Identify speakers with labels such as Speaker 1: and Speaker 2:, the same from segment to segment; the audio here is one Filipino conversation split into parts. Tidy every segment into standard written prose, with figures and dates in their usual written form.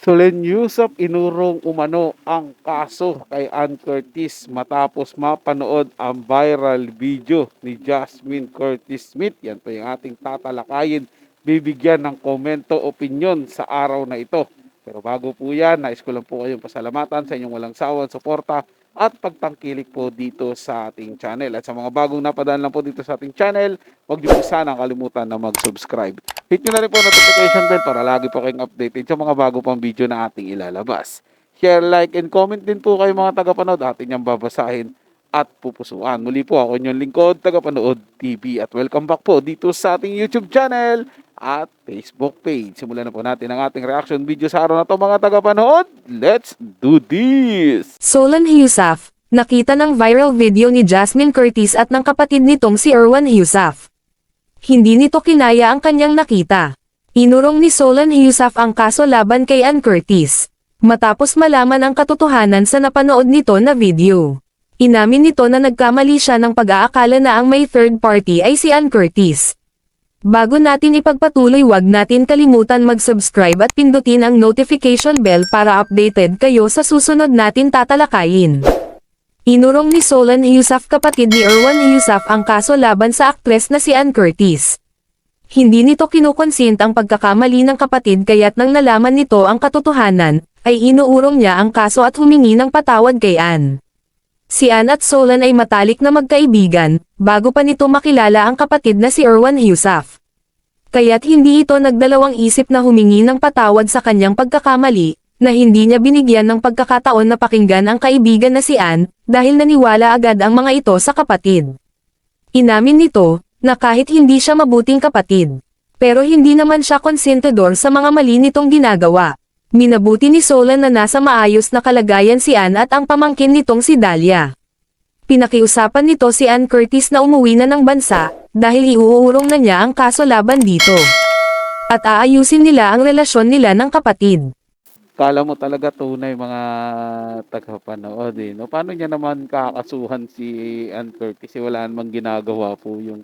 Speaker 1: Solen Yusuf inurong umano ang kaso kay Ann Curtis matapos mapanood ang viral video ni Jasmine Curtis Smith. Yan po yung ating tatalakayin. Bibigyan ng komento, opinyon sa araw na ito. Pero bago po yan, nais ko lang po kayong pasalamatan sa inyong walang sawang suporta at pagtangkilik po dito sa ating channel. At sa mga bagong napadaan lang po dito sa ating channel, huwag niyo po sana kalimutan na mag-subscribe. Hit nyo na rin po notification bell para lagi po kayong updated sa mga bago pang video na ating ilalabas. Share, like, and comment din po kayo mga tagapanood. Ating niyang babasahin at pupusuan. Muli po ako inyong lingkod, Tagapanood TV. At welcome back po dito sa ating YouTube channel at Facebook page. Simulan na po natin ang ating reaction video sa araw na to mga tagapanood. Let's do this!
Speaker 2: Solen Yusuf, nakita ng viral video ni Jasmine Curtis at ng kapatid nitong si Erwan Yusuf. Hindi nito kinaya ang kanyang nakita. Inurong ni Solen Yusuf ang kaso laban kay Ann Curtis, matapos malaman ang katotohanan sa napanood nito na video. Inamin nito na nagkamali siya ng pag-aakala na ang may third party ay si Ann Curtis. Bago natin ipagpatuloy, huwag natin kalimutan mag-subscribe at pindutin ang notification bell para updated kayo sa susunod natin tatalakayin. Inurong ni Solen Yusuf kapatid ni Erwan Yusuf ang kaso laban sa aktres na si Ann Curtis. Hindi nito kinukonsint ang pagkakamali ng kapatid kaya't nang nalaman nito ang katotohanan, ay inuurong niya ang kaso at humingi ng patawad kay Ann. Si Ann at Solen ay matalik na magkaibigan, bago pa nito makilala ang kapatid na si Erwan Yusuf. Kaya't hindi ito nagdalawang isip na humingi ng patawad sa kanyang pagkakamali, na hindi niya binigyan ng pagkakataon na pakinggan ang kaibigan na si Ann, dahil naniwala agad ang mga ito sa kapatid. Inamin nito, na kahit hindi siya mabuting kapatid, pero hindi naman siya konsentidor sa mga mali nitong ginagawa. Minabuti ni Solen na nasa maayos na kalagayan si Ann at ang pamangkin nitong si Dahlia. Pinakiusapan nito si Ann Curtis na umuwi na ng bansa, dahil iuurong na niya ang kaso laban dito. At aayusin nila ang relasyon nila ng kapatid.
Speaker 1: Kala mo talaga tunay mga tagapanood eh. No? Paano niya naman kakasuhan si Ann Curtis? Wala namang ginagawa po yung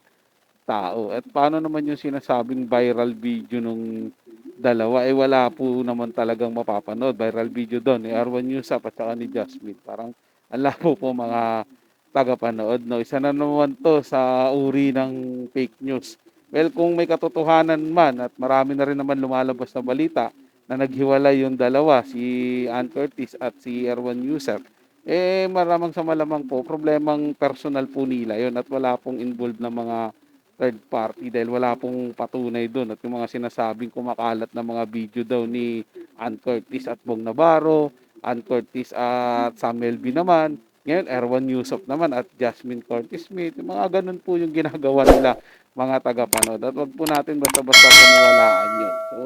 Speaker 1: tao. At paano naman yung sinasabing viral video nung dalawa? Eh wala po naman talagang mapapanood. Viral video doon ni Erwan Yusuf at saka ni Jasmine. Parang ala po mga tagapanood. No? Isa na naman to sa uri ng fake news. Well, kung may katotohanan man at marami na rin naman lumalabas na balita na naghiwalay yung dalawa, si Ann Curtis at si Erwan Yusuf, eh maramang sa malamang po, problemang personal po nila yun at wala pong involved na mga third party dahil wala pong patunay doon. At yung mga sinasabing kumakalat na mga video daw ni Ann Curtis at Bong Navarro, Ann Curtis at Samuel B naman, ngayon Erwan Yusuf naman at Jasmine Curtis Smith, yung mga ganun po yung ginagawa nila mga tagapanood. At wag po natin basta-basta paniwalaan yun. So,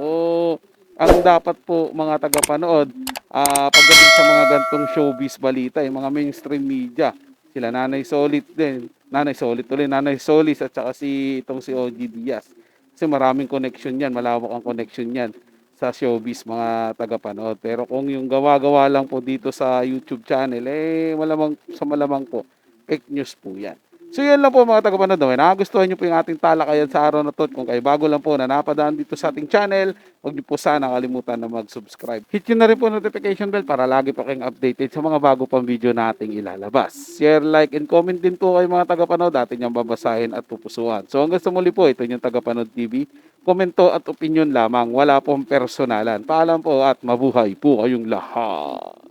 Speaker 1: ang dapat po mga tagapanood, pagdating sa mga gantong showbiz balita, yung mga mainstream media, sila Nanay Solis din, Nanay Solis at saka si OG Diaz. Kasi maraming connection yan, malawak ang connection yan sa showbiz mga tagapanood. Pero kung yung gawa-gawa lang po dito sa YouTube channel, eh malamang po, fake news po yan. So yan lang po mga tagapanood. Nagustuhan nyo po yung ating talakayan sa araw na to. Kung kayo bago lang po na napadaan dito sa ating channel, huwag nyo po sana kalimutan na mag-subscribe. Hit nyo na rin po notification bell para lagi po kayong updated sa mga bago pang video na ating ilalabas. Share, like, and comment din po kayo mga tagapanood. Atin yung babasahin at pupusuan. So hanggang sa muli po, ito yung Tagapanood TV. Komento at opinion lamang. Wala pong personalan. Paalam po at mabuhay po kayong lahat.